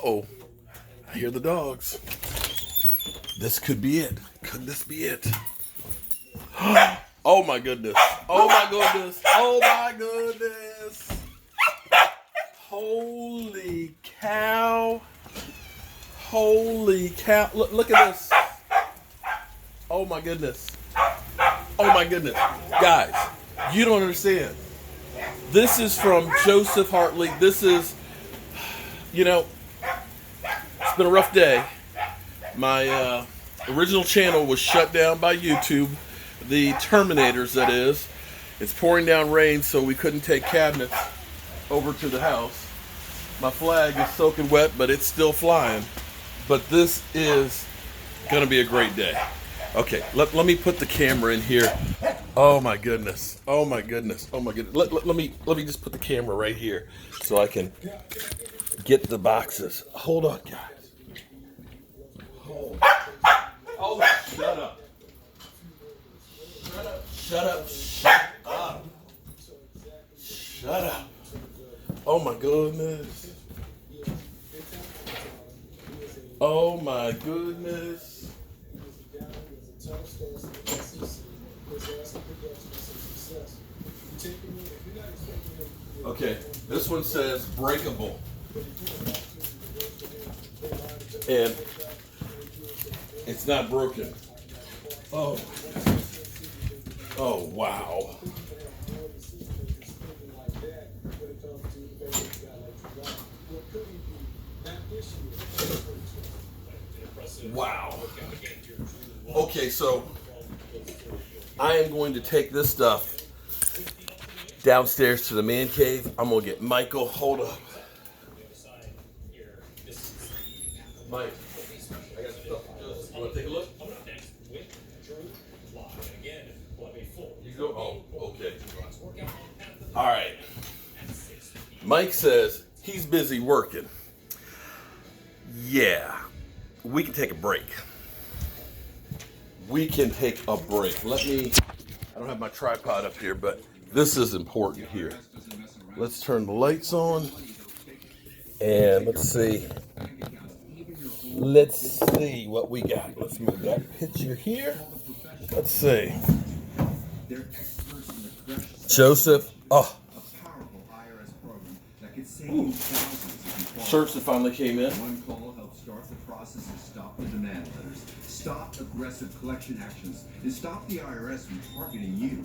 Uh-oh. I hear the dogs. This could be it. Could this be it? Oh my goodness. Oh my goodness. Oh my goodness. Holy cow. Holy cow. Look at this. Oh my goodness. Oh my goodness. Guys, you don't understand. This is from Joseph Hartley. This is, it's been a rough day. My original channel was shut down by YouTube. The Terminators, that is. It's pouring down rain, so we couldn't take cabinets over to the house. My flag is soaking wet, but it's still flying. But this is going to be a great day. Okay, let me put the camera in here. Oh my goodness. Oh my goodness. Oh my goodness. Let me just put the camera right here so I can get the boxes. Hold on, guys. Oh, shut up. Shut up. Shut up. Shut up. Shut up. Oh my goodness. Oh my goodness. Okay, this one says breakable. And it's not broken. Oh. Oh, wow. Wow. Okay, so I am going to take this stuff downstairs to the man cave. I'm going to get Michael. Hold up. Mike, I got stuff. You want to take a look? You go. Oh, okay. All right. Mike says he's busy working. Yeah, we can take a break. We can take a break. I don't have my tripod up here, but this is important here. Let's turn the lights on. And let's see. Let's see what we got. Let's move that picture here. Let's see. Joseph. Oh. Ooh. Shirts that finally came in. One call helps start the process and stop the demand letters, stop aggressive collection actions, and stop the IRS from targeting you.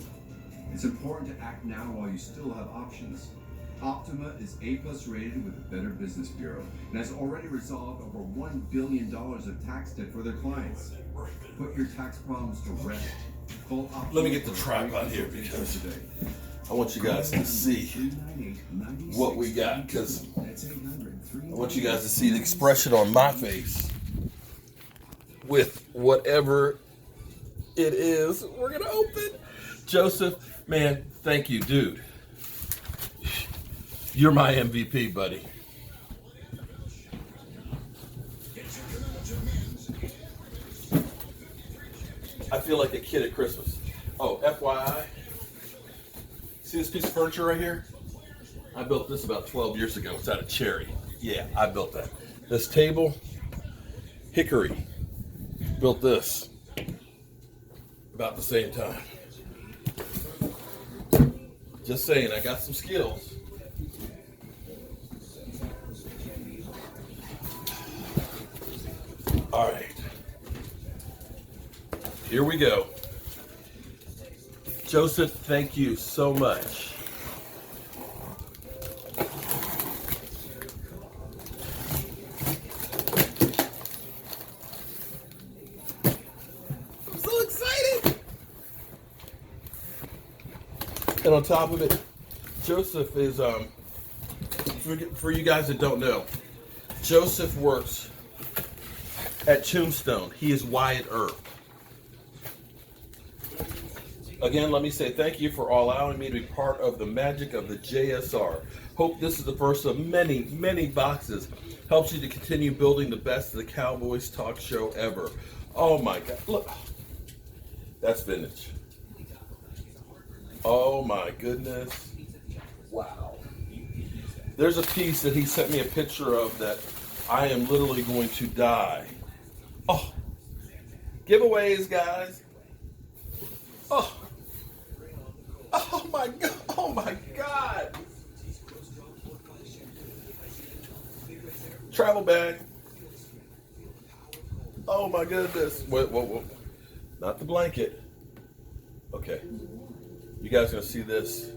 It's important to act now while you still have options. Optima is A+ rated with the Better Business Bureau and has already resolved over $1 billion of tax debt for their clients. Put your tax problems to rest. Call Optima. Let me get the tripod here because I want you guys to see what we got, because I want you guys to see the expression on my face with whatever it is we're going to open. Joseph, man, thank you, dude. You're my MVP, buddy. I feel like a kid at Christmas. Oh, FYI, see this piece of furniture right here? I built this about 12 years ago. It's out of cherry. Yeah, I built that. This table, hickory. Built this about the same time. Just saying, I got some skills. All right. Here we go. Joseph, thank you so much. I'm so excited. And on top of it, Joseph is, for you guys that don't know, Joseph works at Tombstone. He is Wyatt Earp. Again, let me say thank you for allowing me to be part of the magic of the JSR. Hope this is the first of many, many boxes. Helps you to continue building the best of the Cowboys talk show ever. Oh my God, look. That's vintage. Oh my goodness. Wow. There's a piece that he sent me a picture of that I am literally going to die. Oh, giveaways, guys. Oh, oh my God. Oh my God. Travel bag. Oh my goodness. Whoa. Not the blanket. Okay. You guys are going to see this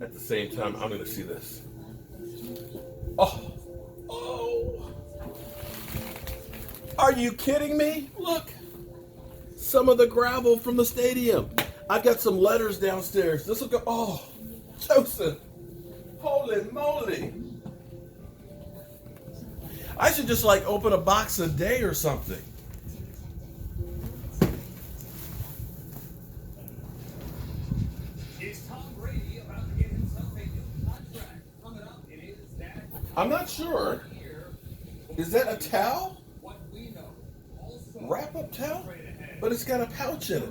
at the same time. I'm going to see this. Oh. Oh. Are you kidding me? Look. Some of the gravel from the stadium. I've got some letters downstairs. This will go. Oh, Joseph. Holy moly. I should just like open a box a day or something. I'm not sure. Is that a towel? Wrap-up towel? But it's got a pouch in it.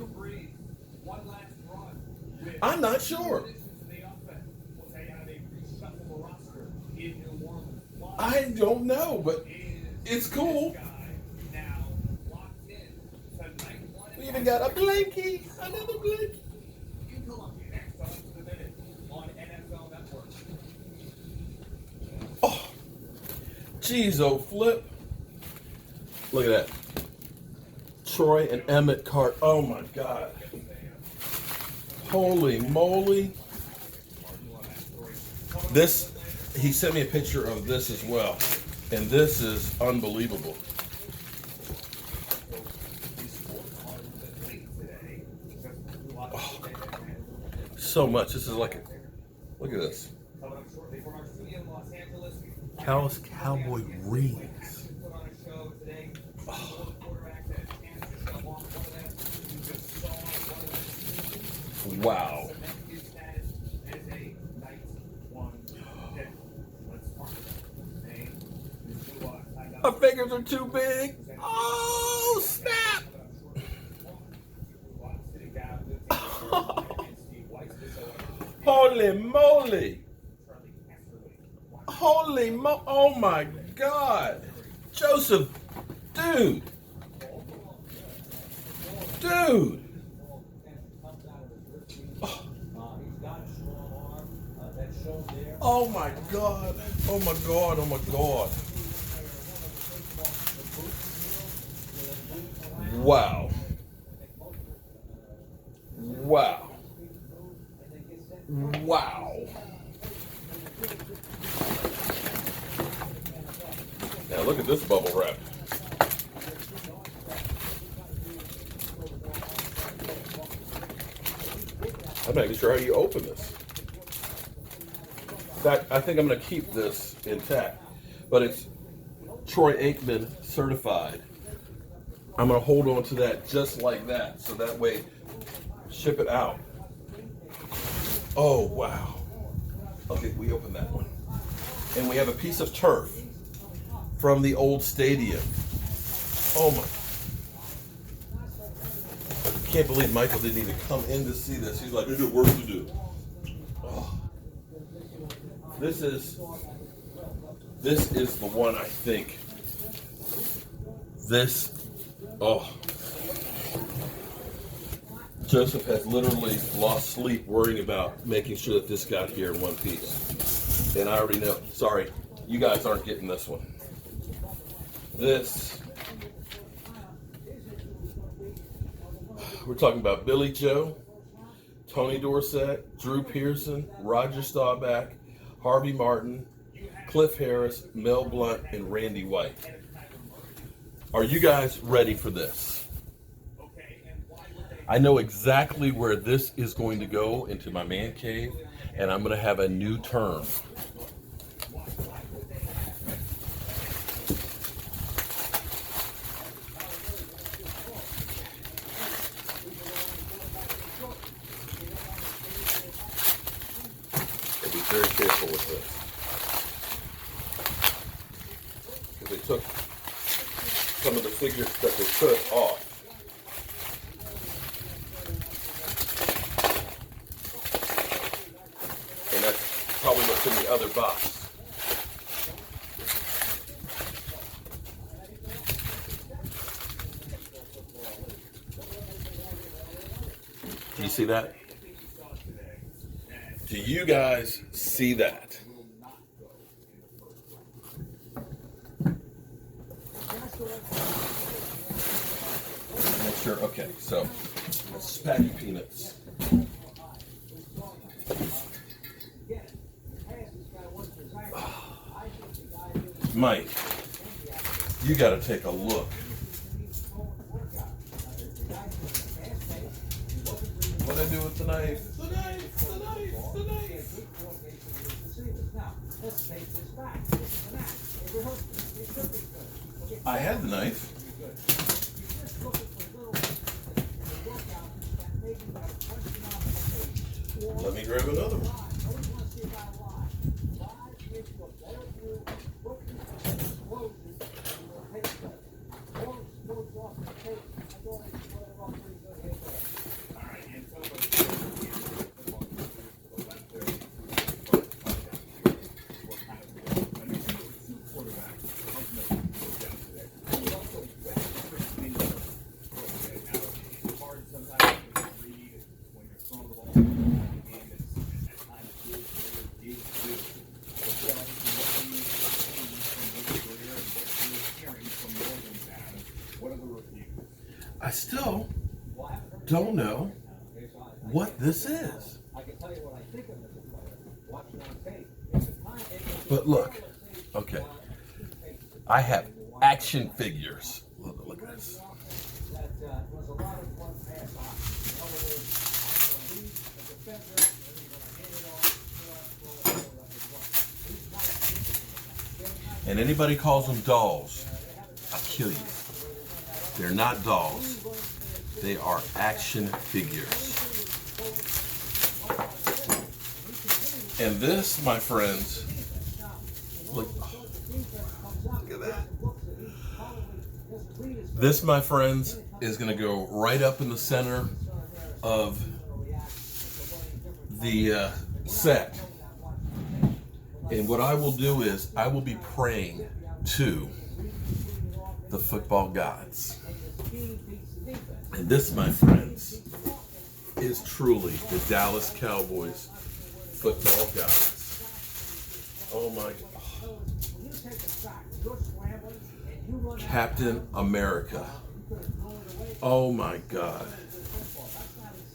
I'm not sure. I don't know, but it's cool. We even got a blankie. Another blankie. Oh, geez, oh, flip. Look at that. Troy and Emmett Cart. Oh, my God. Holy moly. This, he sent me a picture of this as well. And this is unbelievable. Oh, so much. This is like, look at this. Cowboy rings. Oh. Wow. My fingers are too big. Oh, snap. Holy moly. Oh my God. Joseph, dude. Oh. Oh my God. Oh my God. Oh my God. Wow. Wow. Wow. Now look at this bubble wrap. I'm not even sure how you open this. In fact, I think I'm going to keep this intact. But it's Troy Aikman certified. I'm going to hold on to that just like that. So that way, ship it out. Oh, wow. Okay, we open that one. And we have a piece of turf from the old stadium. Oh my. I can't believe Michael didn't even come in to see this. He's like, I got work to do. Oh. This is the one I think. Oh. Joseph has literally lost sleep worrying about making sure that this got here in one piece. And I already know. Sorry, you guys aren't getting this one. This, we're talking about Billy Joe, Tony Dorsett, Drew Pearson, Roger Staubach, Harvey Martin, Cliff Harris, Mel Blount, and Randy White. Are you guys ready for this? I know exactly where this is going to go into my man cave, and I'm going to have a new term. Be very careful with this. Because they took some of the figures that they could off. And that's probably what's in the other box. You see that? Do you guys see that? Make sure. Okay, so let's pack your peanuts. Mike, you got to take a look. What I do with the knife? The knife, the knife, the knife. I had the knife. Let me grab another one. I still don't know what this is. But look, okay, I have action figures. Look at this. And anybody calls them dolls, I'll kill you. They're not dolls. They are action figures. And this, my friends, look at that. This, my friends, is going to go right up in the center of the set. And what I will do is I will be praying to the football gods. And this, my friends, is truly the Dallas Cowboys football gods. Oh my God. Captain America. Oh my God.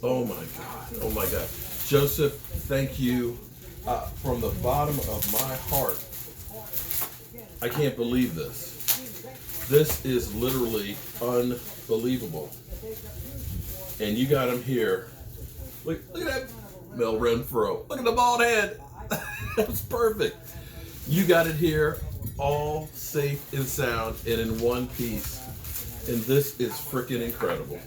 Oh my God. Oh my God. Joseph, thank you from the bottom of my heart. I can't believe this. This is literally unbelievable. And you got him here. Look at that, Mel Renfro. Look at the bald head. That's perfect. You got it here, all safe and sound and in one piece. And this is freaking incredible.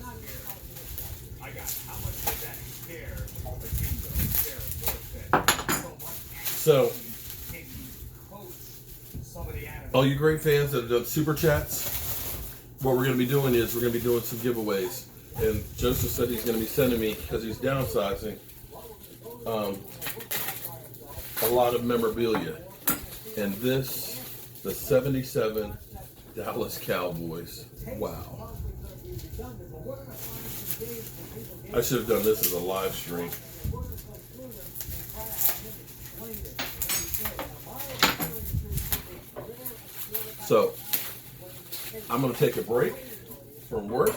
So, all you great fans that have done super chats, what we're going to be doing is we're going to be doing some giveaways. And Joseph said he's going to be sending me, because he's downsizing, a lot of memorabilia. And this, the 77 Dallas Cowboys. Wow. I should have done this as a live stream. So, I'm going to take a break from work.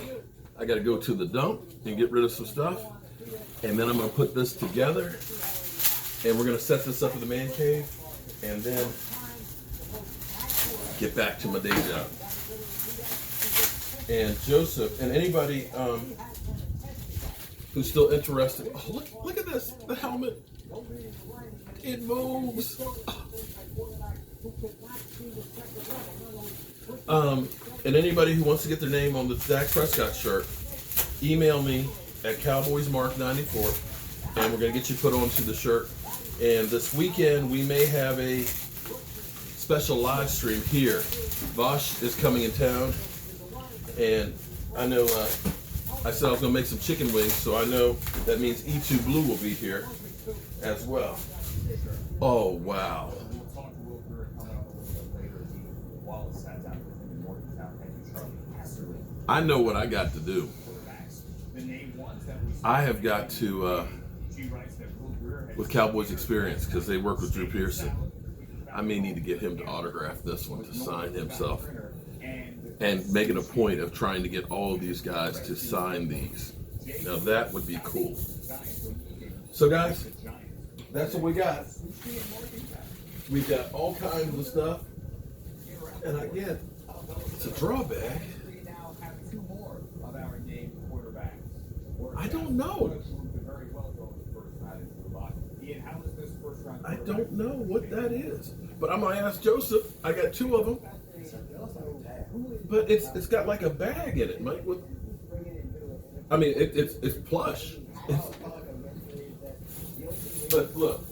I got to go to the dump and get rid of some stuff. And then I'm going to put this together. And we're going to set this up in the man cave. And then get back to my day job. And Joseph, and anybody who's still interested. Oh, look at this. The helmet. It moves. And anybody who wants to get their name on the Dak Prescott shirt, email me at CowboysMark94, and we're going to get you put onto the shirt. And this weekend, we may have a special live stream here. Vosh is coming in town, and I know I said I was going to make some chicken wings, so I know that means E2 Blue will be here as well. Oh, wow. I know what I got to do. I have got to, with Cowboys Experience, because they work with Drew Pearson, I may need to get him to autograph this one, to sign himself, and make it a point of trying to get all of these guys to sign these. Now that would be cool. So guys, that's what we got. We've got all kinds of stuff. And again, it's a drawback. I don't know. I don't know what that is. But I'm going to ask Joseph. I got two of them. But it's got like a bag in it, Mike. I mean, it's plush. But look,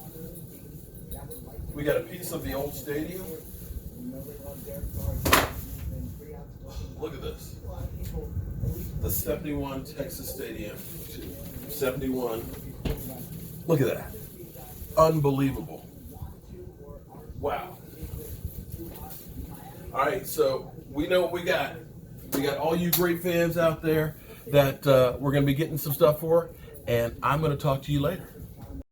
we got a piece of the old stadium. Look at this. The 71 Texas Stadium. 71. Look at that. Unbelievable. Wow. All right, so we know what we got. We got all you great fans out there that we're going to be getting some stuff for, and I'm going to talk to you later.